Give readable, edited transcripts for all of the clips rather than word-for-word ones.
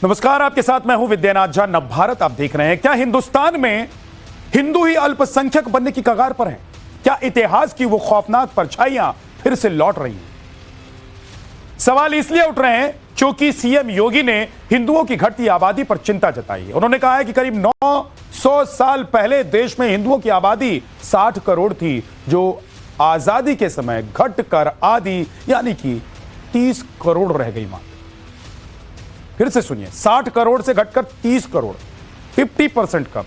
नमस्कार, आपके साथ मैं हूं विद्यानाथ झा। नवभारत आप देख रहे हैं। क्या हिंदुस्तान में हिंदू ही अल्पसंख्यक बनने की कगार पर हैं? क्या इतिहास की वो खौफनाक परछाइयां फिर से लौट रही हैं? सवाल इसलिए उठ रहे हैं क्योंकि सीएम योगी ने हिंदुओं की घटती आबादी पर चिंता जताई है। उन्होंने कहा है कि करीब 900 साल पहले देश में हिंदुओं की आबादी 60 करोड़ थी, जो आजादी के समय घटकर आधी यानी कि 30 करोड़ रह गई मात्र। फिर से सुनिए, 60 करोड़ से घटकर 30 करोड़, 50% कम।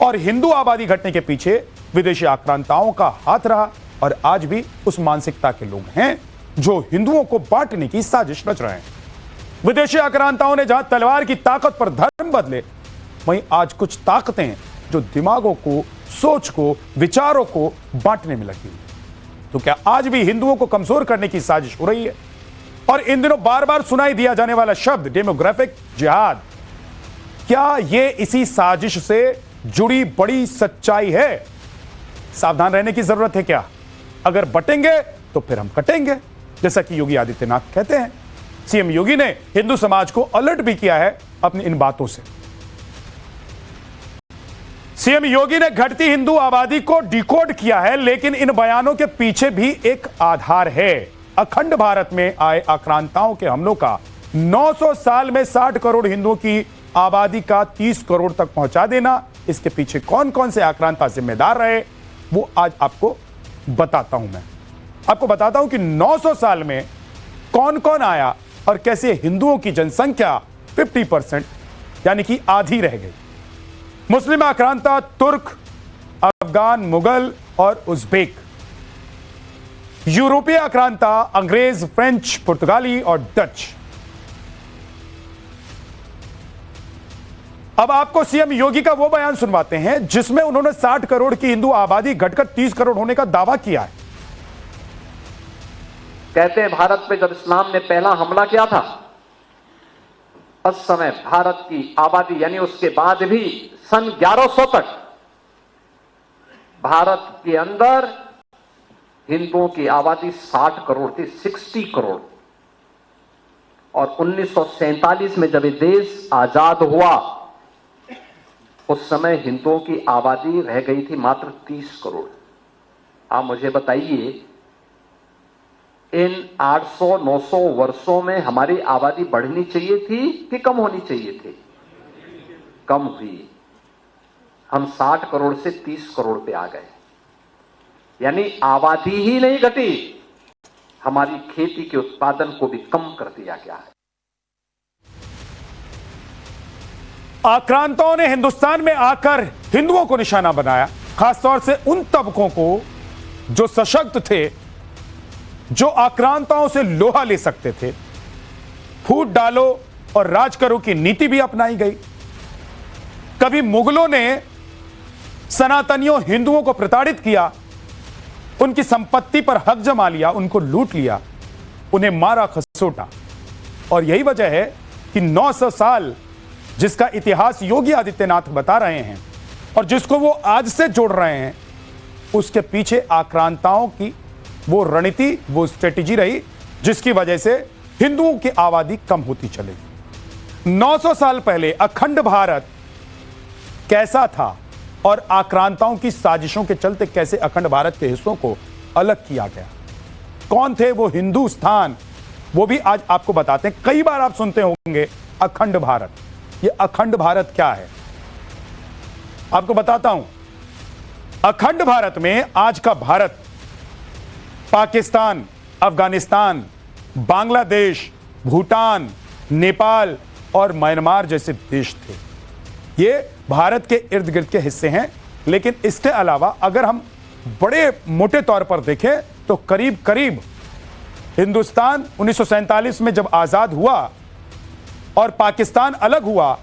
और हिंदू आबादी घटने के पीछे विदेशी आक्रांताओं का हाथ रहा और आज भी उस मानसिकता के लोग हैं जो हिंदुओं को बांटने की साजिश रच रहे हैं। विदेशी आक्रांताओं ने जहां तलवार की ताकत पर धर्म बदले, वहीं आज कुछ ताकतें हैं जो दिमागों को, सोच को, विचारों को बांटने में लगी है। तो क्या आज भी हिंदुओं को कमजोर करने की साजिश हो रही है? और इन दिनों बार बार सुनाई दिया जाने वाला शब्द डेमोग्राफिक जिहाद, क्या यह इसी साजिश से जुड़ी बड़ी सच्चाई है? सावधान रहने की जरूरत है। क्या अगर बटेंगे तो फिर हम कटेंगे, जैसा कि योगी आदित्यनाथ कहते हैं। सीएम योगी ने हिंदू समाज को अलर्ट भी किया है अपनी इन बातों से। सीएम योगी ने घटती हिंदू आबादी को डिकोड किया है, लेकिन इन बयानों के पीछे भी एक आधार है। अखंड भारत में आए आक्रांताओं के हमलों का 900 साल में 60 करोड़ हिंदुओं की आबादी का 30 करोड़ तक पहुंचा देना, इसके पीछे कौन कौन से आक्रांता जिम्मेदार रहे, वो आज आपको बताता हूं। मैं आपको बताता हूं कि 900 साल में कौन कौन आया और कैसे हिंदुओं की जनसंख्या 50% यानी कि आधी रह गई। मुस्लिम आक्रांता तुर्क, अफगान, मुगल और उज्बेक। यूरोपीय आक्रांता अंग्रेज, फ्रेंच, पुर्तगाली और डच। अब आपको सीएम योगी का वो बयान सुनवाते हैं जिसमें उन्होंने 60 करोड़ की हिंदू आबादी घटकर 30 करोड़ होने का दावा किया है। कहते हैं भारत पे जब इस्लाम ने पहला हमला किया था, उस समय भारत की आबादी यानी उसके बाद भी सन 1100 तक भारत के अंदर हिंदुओं की आबादी 60 करोड़ थी, 60 करोड़। और 1947 में जब ये देश आजाद हुआ, उस समय हिंदुओं की आबादी रह गई थी मात्र 30 करोड़। आप मुझे बताइए, इन 800-900 वर्षों में हमारी आबादी बढ़नी चाहिए थी कि कम होनी चाहिए थी? कम हुई। हम 60 करोड़ से 30 करोड़ पे आ गए, यानी आबादी ही नहीं घटी, हमारी खेती के उत्पादन को भी कम कर दिया गया है। आक्रांताओं ने हिंदुस्तान में आकर हिंदुओं को निशाना बनाया, खासतौर से उन तबकों को जो सशक्त थे, जो आक्रांताओं से लोहा ले सकते थे। फूट डालो और राज करो की नीति भी अपनाई गई। कभी मुगलों ने सनातनियों हिंदुओं को प्रताड़ित किया, उनकी संपत्ति पर हक जमा लिया, उनको लूट लिया, उन्हें मारा, खसोटा। और यही वजह है कि 900 साल जिसका इतिहास योगी आदित्यनाथ बता रहे हैं और जिसको वो आज से जोड़ रहे हैं, उसके पीछे आक्रांताओं की वो रणनीति, वो स्ट्रेटेजी रही जिसकी वजह से हिंदुओं की आबादी कम होती चलेगी। 900 साल पहले अखंड भारत कैसा था और आक्रांताओं की साजिशों के चलते कैसे अखंड भारत के हिस्सों को अलग किया गया, कौन थे वो हिंदुस्तान, वो भी आज आपको बताते हैं। कई बार आप सुनते होंगे अखंड भारत। ये अखंड भारत क्या है आपको बताता हूं। अखंड भारत में आज का भारत पाकिस्तान, अफगानिस्तान, बांग्लादेश, भूटान, नेपाल और म्यांमार जैसे देश थे। ये भारत के इर्द गिर्द के हिस्से हैं, लेकिन इसके अलावा अगर हम बड़े मोटे तौर पर देखें तो करीब करीब हिंदुस्तान 1947 में जब आजाद हुआ और पाकिस्तान अलग हुआ,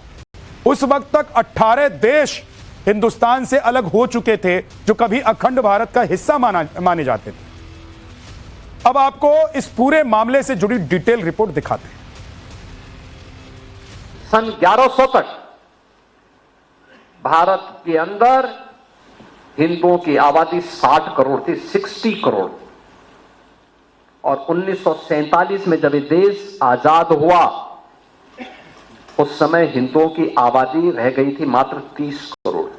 उस वक्त तक 18 देश हिंदुस्तान से अलग हो चुके थे जो कभी अखंड भारत का हिस्सा माने जाते थे। अब आपको इस पूरे मामले से जुड़ी डिटेल रिपोर्ट दिखाते हैं। सन 1100 तक भारत के अंदर हिंदुओं की आबादी 60 करोड़ थी, 60 करोड़। और 1947 में जब ये देश आजाद हुआ, उस समय हिंदुओं की आबादी रह गई थी मात्र 30 करोड़।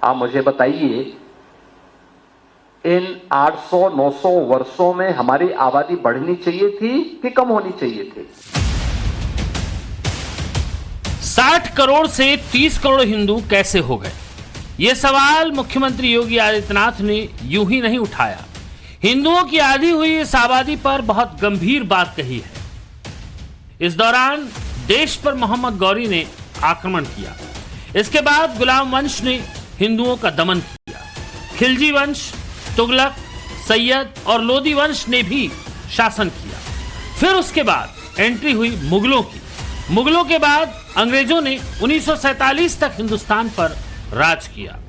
आप मुझे बताइए, इन 800-900 वर्षों में हमारी आबादी बढ़नी चाहिए थी कि कम होनी चाहिए थी? 60 करोड़ से 30 करोड़ हिंदू कैसे हो गए? यह सवाल मुख्यमंत्री योगी आदित्यनाथ ने यूं ही नहीं उठाया। हिंदुओं की आधी हुई इस आबादी पर बहुत गंभीर बात कही है। इस दौरान देश पर मोहम्मद गौरी ने आक्रमण किया। इसके बाद गुलाम वंश ने हिंदुओं का दमन किया। खिलजी वंश, तुगलक, सैयद और लोदी वंश ने भी शासन किया। फिर उसके बाद एंट्री हुई मुगलों की। मुगलों के बाद अंग्रेजों ने 1947 तक हिंदुस्तान पर राज किया।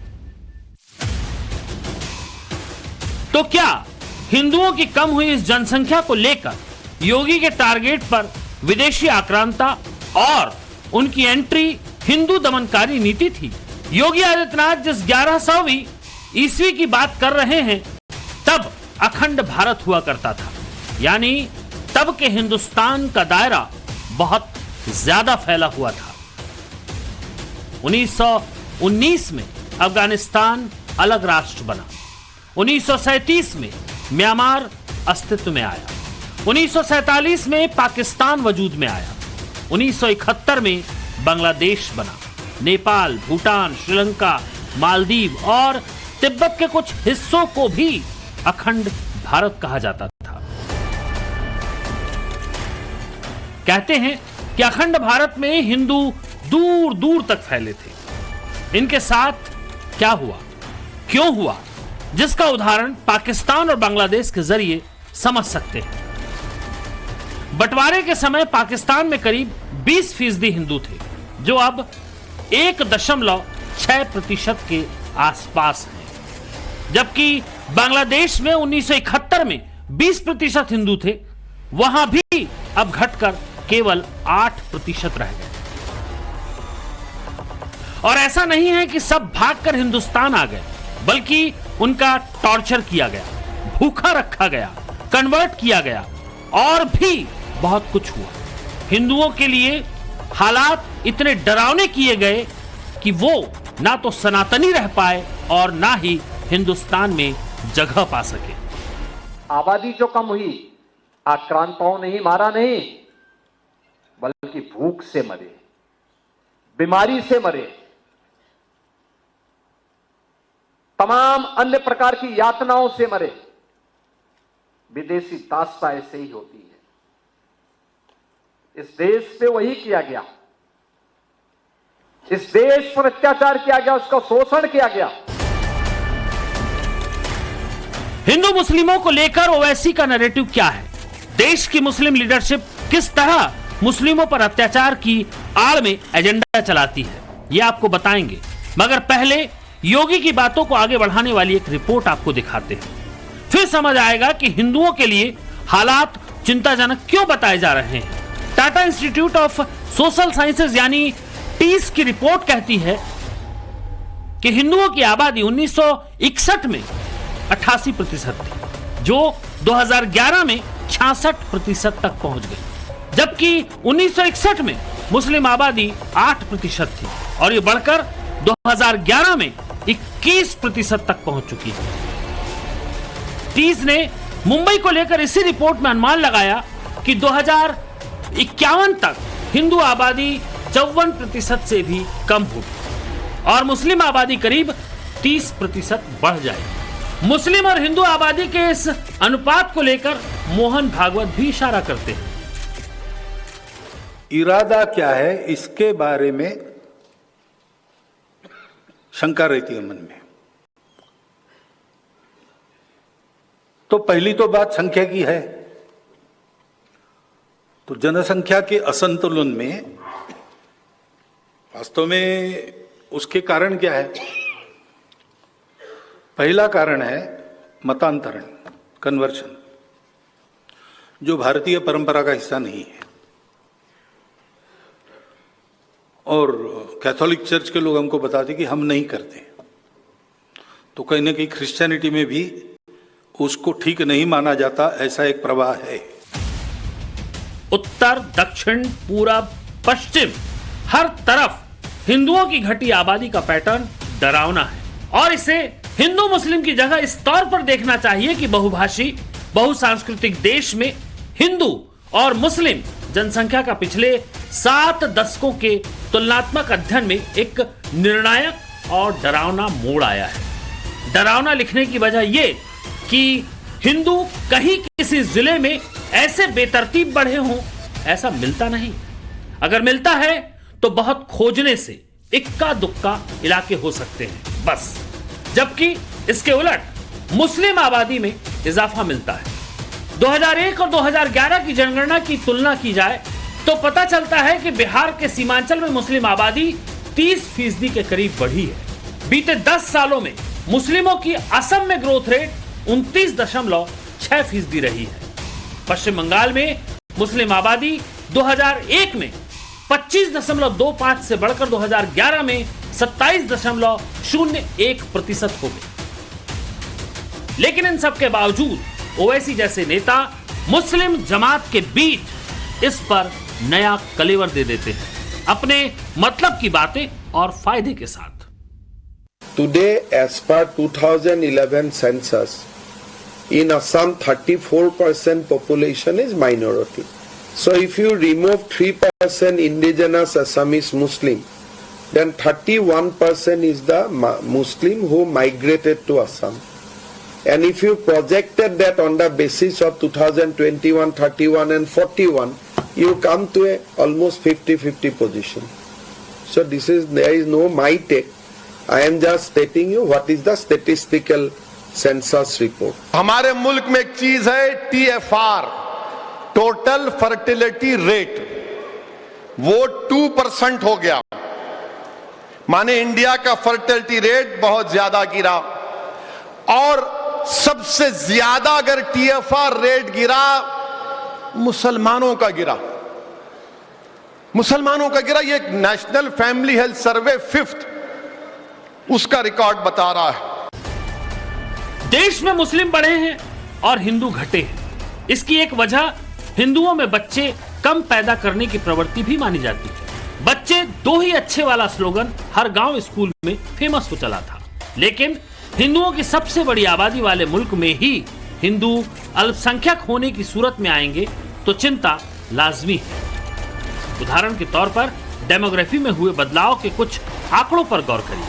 तो क्या हिंदुओं की कम हुई इस जनसंख्या को लेकर योगी के टारगेट पर विदेशी आक्रांता और उनकी एंट्री हिंदू दमनकारी नीति थी? योगी आदित्यनाथ जिस 1100वीं ईस्वी की बात कर रहे हैं, तब अखंड भारत हुआ करता था, यानी तब के हिंदुस्तान का दायरा बहुत ज्यादा फैला हुआ था। 1919 में अफगानिस्तान अलग राष्ट्र बना। 1937 में म्यांमार अस्तित्व में आया। 1947 में पाकिस्तान वजूद में आया। 1971 में बांग्लादेश बना। नेपाल, भूटान, श्रीलंका, मालदीव और तिब्बत के कुछ हिस्सों को भी अखंड भारत कहा जाता था। कहते हैं कि अखंड भारत में हिंदू दूर दूर तक फैले थे। इनके साथ क्या हुआ, क्यों हुआ, जिसका उदाहरण पाकिस्तान और बांग्लादेश के जरिए समझ सकते हैं। बंटवारे के समय पाकिस्तान में करीब 20% हिंदू थे, जो अब 1.6% के आसपास हैं। जबकि बांग्लादेश में 1971 में 20% हिंदू थे, वहां भी अब घटकर केवल 8% रह गए। और ऐसा नहीं है कि सब भागकर हिंदुस्तान आ गए, बल्कि उनका टॉर्चर किया गया, भूखा रखा गया, कन्वर्ट किया गया और भी बहुत कुछ हुआ। हिंदुओं के लिए हालात इतने डरावने किए गए कि वो ना तो सनातनी रह पाए और ना ही हिंदुस्तान में जगह पा सके। आबादी जो कम हुई, आक्रांताओं ने ही मारा नहीं, बल्कि भूख से मरे, बीमारी से मरे, तमाम अन्य प्रकार की यातनाओं से मरे। विदेशी दास्ता ऐसे ही होती है। इस देश पे वही किया गया। इस देश पर अत्याचार किया गया, उसका शोषण किया गया। हिंदू मुस्लिमों को लेकर ओवैसी का नैरेटिव क्या है? देश की मुस्लिम लीडरशिप किस तरह मुस्लिमों पर अत्याचार की आड़ में एजेंडा चलाती है, यह आपको बताएंगे। मगर पहले योगी की बातों को आगे बढ़ाने वाली एक रिपोर्ट आपको दिखाते हैं। फिर समझ आएगा कि हिंदुओं के लिए हालात चिंताजनक क्यों बताए जा रहे हैं। Tata institute of social sciences यानी टीस की रिपोर्ट कहती है कि हिंदुओं की आबादी 1961 में 88% थी, जो 2011 में 66% तक पहुंच गई। जबकि 1961 में मुस्लिम आबादी 8% थी और ये बढ़कर 2011 में 21% तक पहुंच चुकी है। टीज ने मुंबई को लेकर इसी रिपोर्ट में अनुमान लगाया कि 2051 तक हिंदू आबादी 54% से भी कम होगी और मुस्लिम आबादी करीब 30% बढ़ जाएगी। मुस्लिम और हिंदू आबादी के इस अनुपात को लेकर मोहन भागवत भी इशारा करते हैं। इरादा क्या है, इसके बारे में शंका रहती है मन में। तो पहली तो बात संख्या की है। तो जनसंख्या के असंतुलन में वास्तव में उसके कारण क्या है? पहला कारण है मतांतरण, कन्वर्शन, जो भारतीय परंपरा का हिस्सा नहीं है। और कैथोलिक चर्च के लोग हमको बताते कि हम नहीं करते। तो कहीं ना कहीं क्रिश्चियनिटी में भी उसको ठीक नहीं माना जाता, ऐसा एक प्रवाह है। उत्तर, दक्षिण, पूरब, पश्चिम हर तरफ हिंदुओं की घटी आबादी का पैटर्न डरावना है और इसे हिंदू मुस्लिम की जगह इस तौर पर देखना चाहिए कि बहुभाषी बहुसांस्कृतिक देश में हिंदू और मुस्लिम जनसंख्या का पिछले 7 दशकों के तुलनात्मक अध्ययन में एक निर्णायक और डरावना मोड़ आया है। डरावना लिखने की वजह यह कि हिंदू कहीं किसी जिले में ऐसे बेतरतीब बढ़े हों, ऐसा मिलता नहीं। अगर मिलता है तो बहुत खोजने से इक्का दुक्का इलाके हो सकते हैं बस, जबकि इसके उलट मुस्लिम आबादी में इजाफा मिलता है। 2001 और 2011 की जनगणना की तुलना की जाए तो पता चलता है कि बिहार के सीमांचल में मुस्लिम आबादी 30% के करीब बढ़ी है। बीते 10 सालों में मुस्लिमों की असम में ग्रोथ रेट 29.6% रही है। पश्चिम बंगाल में मुस्लिम आबादी 2001 में 25.25% से बढ़कर 2011 में 27.01% हो गई। लेकिन इन सब के बावजूद ओवैसी जैसे नेता मुस्लिम जमात के बीच इस पर नया कलेवर दे देते हैं अपने मतलब की बातें और फायदे के साथ। Today, as per 2011 census, in Assam 34% population is minority. So if you remove 3% indigenous Assamese Muslim, then 31% is the Muslim who migrated to Assam. And if you projected that on the basis of 2021, 31 and 41, you come to a almost 50-50 position. So there is no my take. I am just stating you what is the statistical census report. हमारे मुल्क में एक चीज है TFR, total fertility rate, वो 2% हो गया। माने इंडिया का फर्टिलिटी रेट बहुत ज्यादा गिरा और सबसे ज्यादा अगर TFR रेट गिरा मुसलमानों का गिरा। मुसलमानों का गिरा। ये national family health survey 5th उसका रिकॉर्ड बता रहा है। देश में मुस्लिम बढ़े हैं और हिंदू घटे हैं। इसकी एक वजह हिंदुओं में बच्चे कम पैदा करने की प्रवृत्ति भी मानी जाती है। बच्चे दो ही अच्छे वाला स्लोगन हर गांव स्कूल में फेमस हो चला था। लेकिन हिंदुओं की सबसे बड़ी आबादी वाले मुल्क में ही हिंदू अल्पसंख्यक होने की सूरत में आएंगे तो चिंता लाजमी है। उदाहरण के तौर पर डेमोग्राफी में हुए बदलाव के कुछ आंकड़ों पर गौर करिए।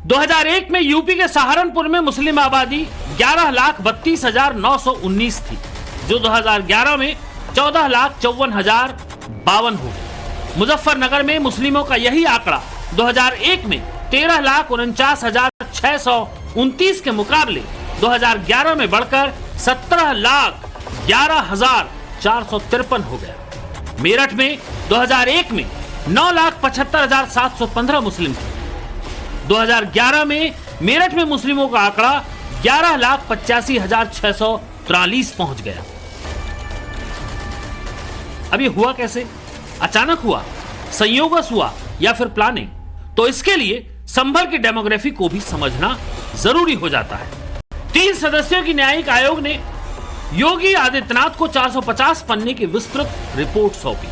2001 में यूपी के सहारनपुर में मुस्लिम आबादी 11,32,919 थी, जो 2011 में 14,54,052 हो गई। मुजफ्फरनगर में मुस्लिमों का यही आंकड़ा 2001 में 13,49,629 के मुकाबले 2011 में बढ़कर 17,11,453 हो गया। मेरठ में 2001 में 9,75,715 मुस्लिम थे। 2011 में मेरठ में मुस्लिमों का आंकड़ा 11,85,643 पहुंच गया। अब ये हुआ कैसे? अचानक हुआ, संयोगवश हुआ या फिर प्लानिंग? तो इसके लिए संभल की डेमोग्राफी को भी समझना जरूरी हो जाता है। 3 सदस्यों की न्यायिक आयोग ने योगी आदित्यनाथ को 450 पन्ने की विस्तृत रिपोर्ट सौंपी,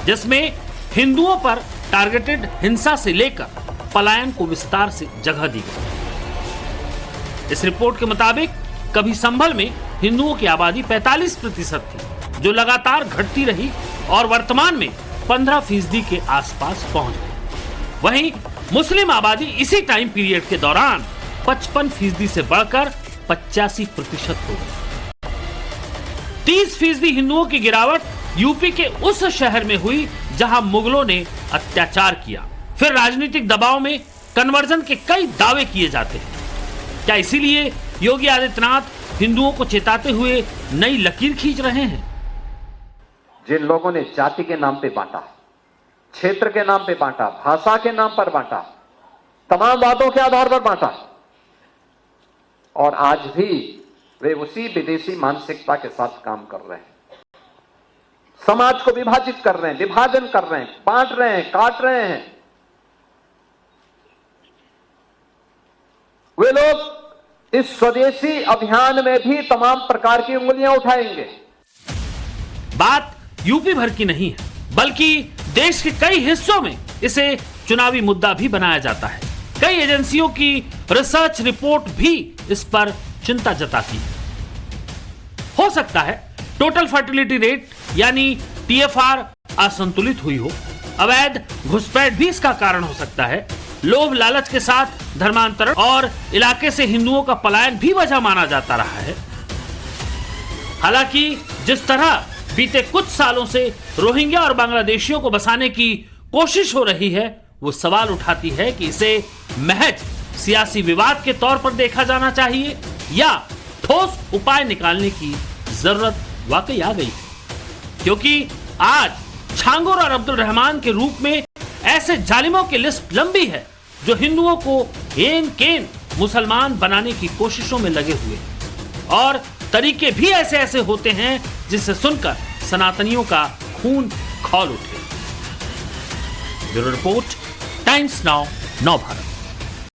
जिसमें हिंदुओं पर टारगेटेड हिंसा से लेकर पलायन को विस्तार से जगह दी गई। इस रिपोर्ट के मुताबिक कभी संभल में हिंदुओं की आबादी 45% थी, जो लगातार घटती रही और वर्तमान में 15% के आसपास पहुंच गई। वहीं मुस्लिम आबादी इसी टाइम पीरियड के दौरान 55% से बढ़कर 85% हो गई। 30% हिंदुओं की गिरावट यूपी के उस शहर में हुई जहां मुगलों ने अत्याचार किया। फिर राजनीतिक दबाव में कन्वर्जन के कई दावे किए जाते हैं। क्या इसीलिए योगी आदित्यनाथ हिंदुओं को चेताते हुए नई लकीर खींच रहे हैं? जिन लोगों ने जाति के नाम पे बांटा, क्षेत्र के नाम पे बांटा, भाषा के नाम पर बांटा, तमाम बातों के आधार पर बांटा, और आज भी वे उसी विदेशी मानसिकता के साथ काम कर रहे हैं। समाज को विभाजित कर रहे हैं, विभाजन कर रहे हैं, बांट रहे हैं, काट रहे हैं। वे लोग इस स्वदेशी अभियान में भी तमाम प्रकार की उंगलियां उठाएंगे। बात यूपी भर की नहीं है, बल्कि देश के कई हिस्सों में इसे चुनावी मुद्दा भी बनाया जाता है। कई एजेंसियों की रिसर्च रिपोर्ट भी इस पर चिंता जताती है। हो सकता है टोटल फर्टिलिटी रेट यानी टीएफआर असंतुलित हुई हो। अवैध घुसपैठ भी इसका कारण हो सकता है। लोभ लालच के साथ धर्मांतरण और इलाके से हिंदुओं का पलायन भी वजह माना जाता रहा है। हालांकि जिस तरह बीते कुछ सालों से रोहिंग्या और बांग्लादेशियों को बसाने की कोशिश हो रही है, वो सवाल उठाती है कि इसे महज सियासी विवाद के तौर पर देखा जाना चाहिए या ठोस उपाय निकालने की जरूरत वाकई आ गई है। क्योंकि आज छांगुर और अब्दुल रहमान के रूप में ऐसे जालिमों की लिस्ट लंबी है जो हिंदुओं को हेन केन मुसलमान बनाने की कोशिशों में लगे हुए हैं। और तरीके भी ऐसे ऐसे होते हैं जिसे सुनकर सनातनियों का खून खौल उठे। ब्यूरो रिपोर्ट, टाइम्स नाउ, नव भारत।